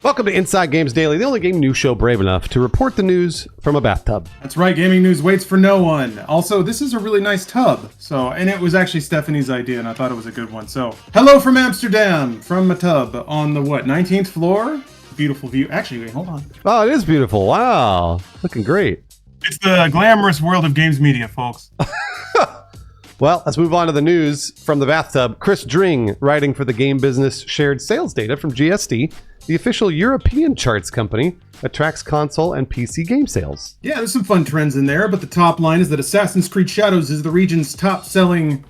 Welcome to Inside Games Daily, the only game news show brave enough to report the news from a bathtub. That's right, gaming news waits for no one. Also, this is a really nice tub. And it was actually Stephanie's idea, and I thought it was a good one. So, hello from Amsterdam, from a tub on the 19th floor? Beautiful view. Actually, wait, hold on. Oh, it is beautiful. Wow. Looking great. It's the glamorous world of games media, folks. Well, let's move on to the news from the bathtub. Chris Dring, writing for the game business, shared sales data from GSD, the official European charts company that tracks console and PC game sales. Yeah, there's some fun trends in there, but the top line is that Assassin's Creed Shadows is the region's top-selling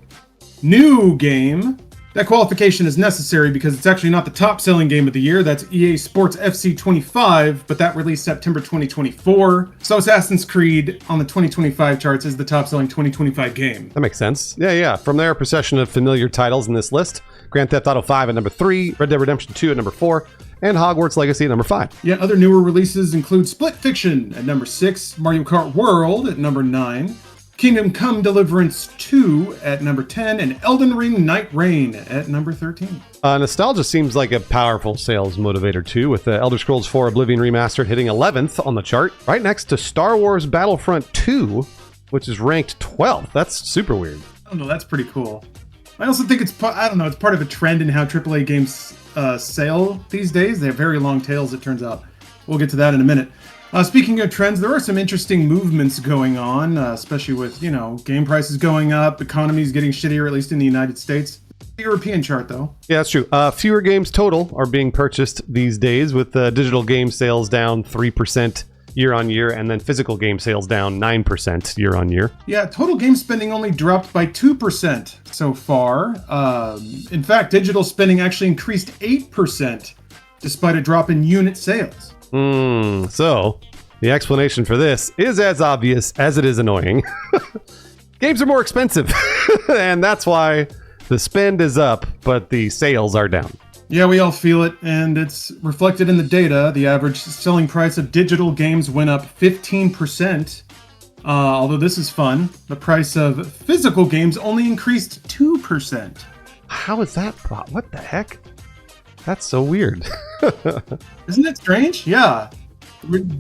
new game. That qualification is necessary because it's actually not the top-selling game of the year. That's EA Sports FC 25, but that released September 2024. So Assassin's Creed on the 2025 charts is the top-selling 2025 game. That makes sense. Yeah. From there, a procession of familiar titles in this list. Grand Theft Auto 5 at number 3, Red Dead Redemption 2 at number 4, and Hogwarts Legacy at number 5. Yeah, other newer releases include Split Fiction at number 6, Mario Kart World at number 9, Kingdom Come Deliverance 2 at number 10, and Elden Ring Night Reign at number 13. Nostalgia seems like a powerful sales motivator too, with the Elder Scrolls 4 Oblivion Remastered hitting 11th on the chart, right next to Star Wars Battlefront 2, which is ranked 12th. That's super weird. I don't know, that's pretty cool. I also think it's part of a trend in how AAA games sell these days. They have very long tails, it turns out. We'll get to that in a minute. Speaking of trends, there are some interesting movements going on, especially with, game prices going up, economies getting shittier, at least in the United States. The European chart, though. Yeah, that's true. Fewer games total are being purchased these days, with digital game sales down 3% year on year, and then physical game sales down 9% year on year. Yeah, total game spending only dropped by 2% so far. In fact, digital spending actually increased 8%, despite a drop in unit sales. So, the explanation for this is as obvious as it is annoying. Games are more expensive, and that's why the spend is up, but the sales are down. Yeah, we all feel it, and it's reflected in the data. The average selling price of digital games went up 15%. Although this is fun, the price of physical games only increased 2%. How is that? What the heck? That's so weird. Isn't it strange? Yeah.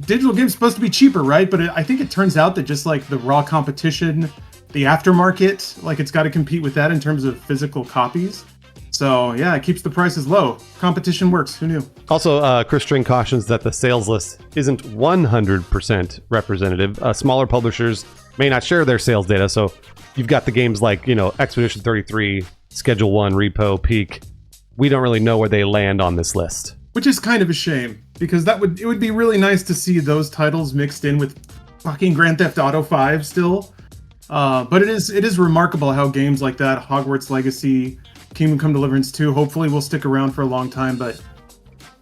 Digital games supposed to be cheaper, right? But I think it turns out that just like the raw competition, the aftermarket, like it's got to compete with that in terms of physical copies. So yeah, it keeps the prices low. Competition works. Who knew? Also, Chris String cautions that the sales list isn't 100% representative. Smaller publishers may not share their sales data. So you've got the games like, Expedition 33, Schedule 1, Repo, Peak. We don't really know where they land on this list. Which is kind of a shame, because it would be really nice to see those titles mixed in with fucking Grand Theft Auto 5 still. But it is remarkable how games like that, Hogwarts Legacy, Kingdom Come Deliverance 2, hopefully will stick around for a long time. But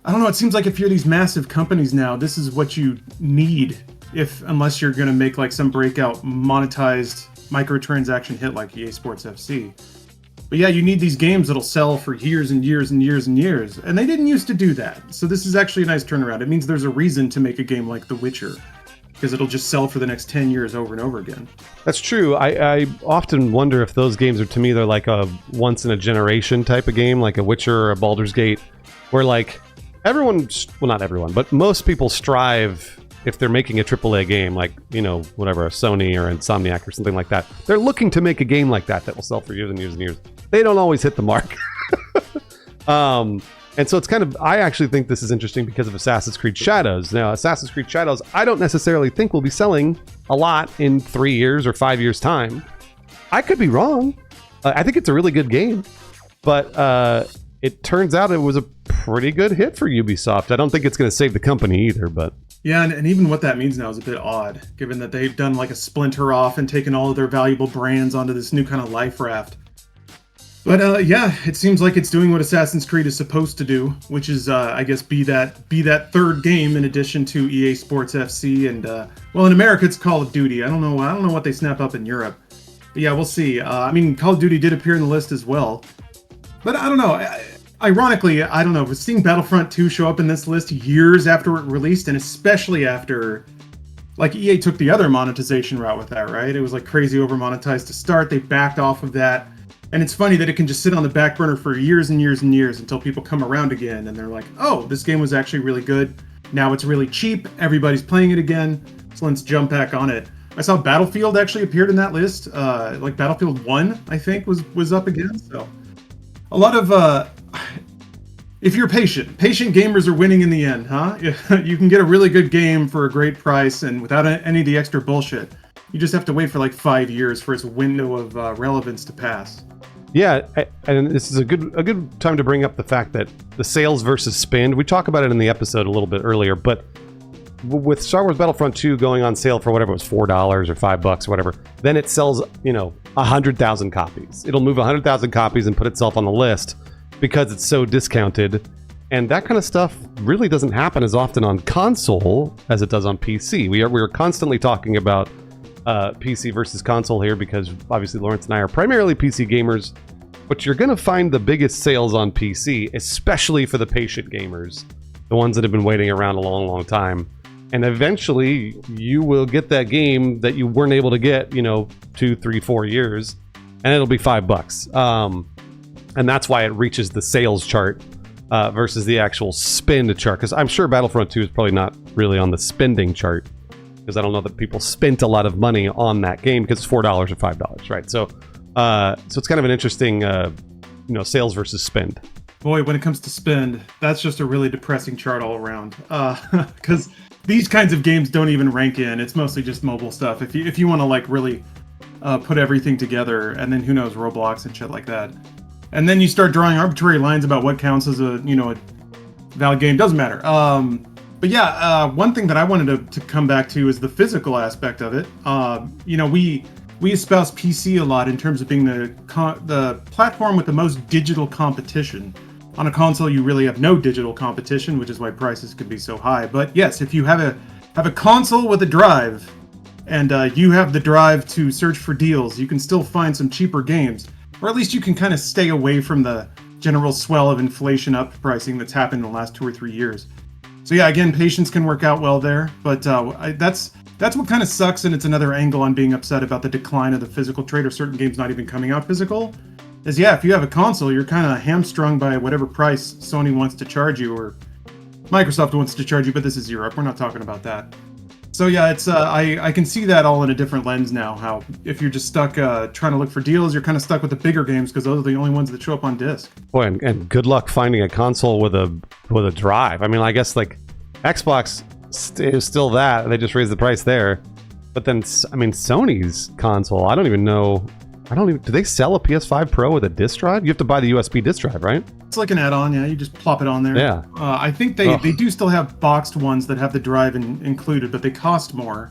I don't know, it seems like if you're these massive companies now, this is what you need, unless you're going to make like some breakout monetized microtransaction hit like EA Sports FC. But yeah, you need these games that'll sell for years and years and years and years. And they didn't used to do that. So this is actually a nice turnaround. It means there's a reason to make a game like The Witcher, because it'll just sell for the next 10 years over and over again. That's true. I often wonder if those games are, to me, they're like a once-in-a-generation type of game, like a Witcher or a Baldur's Gate, where like not everyone, but most people strive, if they're making a AAA game, like, whatever, a Sony or Insomniac or something like that, they're looking to make a game like that will sell for years and years and years. They don't always hit the mark. And so it's I actually think this is interesting because of Assassin's Creed Shadows. Now, Assassin's Creed Shadows, I don't necessarily think will be selling a lot in 3 years or 5 years' time. I could be wrong. I think it's a really good game, but it turns out it was a pretty good hit for Ubisoft. I don't think it's going to save the company either, but... Yeah, and even what that means now is a bit odd, given that they've done like a splinter off and taken all of their valuable brands onto this new kind of life raft. But yeah, it seems like it's doing what Assassin's Creed is supposed to do, which is, I guess, be that third game in addition to EA Sports FC and, well, in America it's Call of Duty. I don't know what they snap up in Europe. But yeah, we'll see. Call of Duty did appear in the list as well. But I don't know. Ironically, I don't know, seeing Battlefront 2 show up in this list years after it released, and especially after, like, EA took the other monetization route with that, right? It was like crazy over monetized to start. They backed off of that. And it's funny that it can just sit on the back burner for years and years and years until people come around again and they're like, oh, this game was actually really good. Now it's really cheap. Everybody's playing it again. So let's jump back on it. I saw Battlefield actually appeared in that list. Like Battlefield 1, I think, was up again. So a lot of, if you're patient gamers are winning in the end, huh? You can get a really good game for a great price and without any of the extra bullshit. You just have to wait for like 5 years for its window of relevance to pass. Yeah, and this is a good time to bring up the fact that the sales versus spend. We talked about it in the episode a little bit earlier, but with Star Wars Battlefront 2 going on sale for whatever it was, $4 or $5 or whatever, then it sells 100,000 copies. It'll move 100,000 copies and put itself on the list because it's so discounted. And that kind of stuff really doesn't happen as often on console as it does on PC. We are constantly talking about PC versus console here because obviously Lawrence and I are primarily PC gamers, but you're going to find the biggest sales on PC, especially for the patient gamers, the ones that have been waiting around a long, long time. And eventually you will get that game that you weren't able to get, 2, 3, 4 years, and it'll be $5. And that's why it reaches the sales chart versus the actual spend chart. Because I'm sure Battlefront 2 is probably not really on the spending chart. Because I don't know that people spent a lot of money on that game because it's $4 or $5, right? So it's kind of an interesting, sales versus spend. Boy, when it comes to spend, that's just a really depressing chart all around. Because these kinds of games don't even rank in. It's mostly just mobile stuff. If you want to like really put everything together, and then who knows, Roblox and shit like that. And then you start drawing arbitrary lines about what counts as a valid game. Doesn't matter. But yeah, one thing that I wanted to come back to is the physical aspect of it. We espouse PC a lot in terms of being the platform with the most digital competition. On a console, you really have no digital competition, which is why prices could be so high. But yes, if you have a console with a drive, and you have the drive to search for deals, you can still find some cheaper games, or at least you can kind of stay away from the general swell of inflation up pricing that's happened in the last 2 or 3 years. So yeah, again, patience can work out well there, but that's what kind of sucks, and it's another angle on being upset about the decline of the physical trade or certain games not even coming out physical. Is yeah, if you have a console, you're kind of hamstrung by whatever price Sony wants to charge you or Microsoft wants to charge you, but this is Europe. We're not talking about that. So yeah, it's I can see that all in a different lens now. How if you're just stuck trying to look for deals, you're kind of stuck with the bigger games because those are the only ones that show up on disc. Boy, and good luck finding a console with a drive. I mean, I guess like Xbox is still that they just raised the price there, but then Sony's console, I don't even know. Do they sell a PS5 Pro with a disc drive? You have to buy the USB disc drive, right? It's like an add-on, yeah. You just plop it on there. Yeah. I think they do still have boxed ones that have the drive included, but they cost more.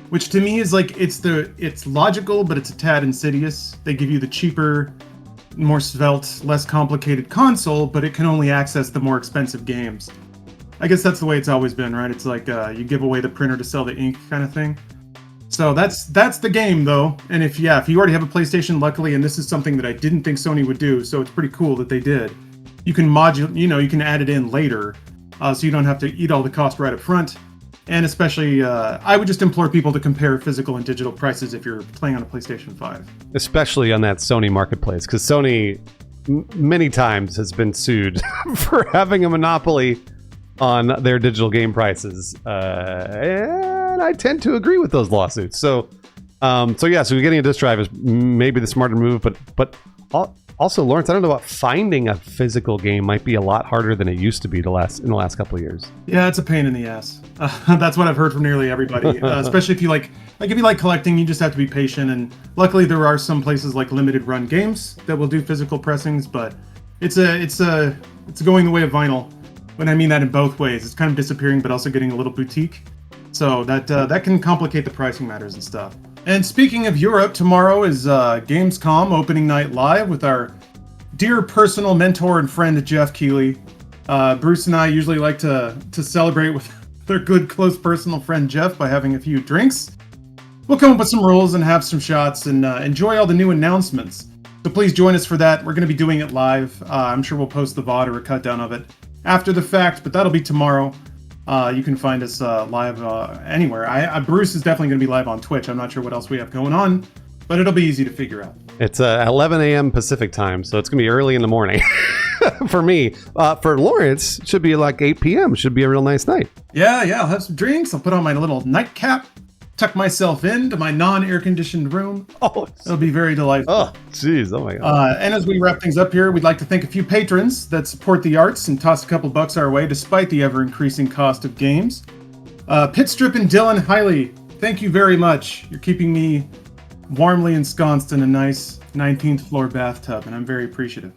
Which to me is like it's logical, but it's a tad insidious. They give you the cheaper, more svelte, less complicated console, but it can only access the more expensive games. I guess that's the way it's always been, right? It's like you give away the printer to sell the ink kind of thing. So that's the game though, and if you already have a PlayStation, luckily, and this is something that I didn't think Sony would do, so it's pretty cool that they did. You can you can add it in later, so you don't have to eat all the cost right up front. And especially, I would just implore people to compare physical and digital prices if you're playing on a PlayStation 5. Especially on that Sony marketplace, because Sony many times has been sued for having a monopoly on their digital game prices. And I tend to agree with those lawsuits. So getting a disc drive is maybe the smarter move, but also, Lawrence, I don't know about finding a physical game might be a lot harder than it used to be in the last couple of years. Yeah, it's a pain in the ass. That's what I've heard from nearly everybody. Especially if you like if you like collecting, you just have to be patient. And luckily, there are some places like Limited Run Games that will do physical pressings, but it's going the way of vinyl. When I mean that in both ways, it's kind of disappearing, but also getting a little boutique. So that can complicate the pricing matters and stuff. And speaking of Europe, tomorrow is Gamescom opening night live with our dear personal mentor and friend Jeff Keighley. Bruce and I usually like to celebrate with their good close personal friend Jeff by having a few drinks. We'll come up with some rules and have some shots and enjoy all the new announcements. So please join us for that. We're going to be doing it live. I'm sure we'll post the VOD or a cut down of it after the fact, but that'll be tomorrow. You can find us live anywhere. Bruce is definitely going to be live on Twitch. I'm not sure what else we have going on, but it'll be easy to figure out. It's 11 a.m. Pacific time, so it's gonna be early in the morning for me. For Lawrence, it should be like 8 p.m. Should be a real nice night. Yeah, I'll have some drinks. I'll put on my little nightcap, tuck myself into my non-air conditioned room. Oh, It'll be very delightful. oh, jeez, oh my god. And as we wrap things up here, we'd like to thank a few patrons that support the arts and toss a couple bucks our way despite the ever-increasing cost of games. Pitstrip and Dylan Hiley, thank you very much. You're keeping me warmly ensconced in a nice 19th floor bathtub, and I'm very appreciative.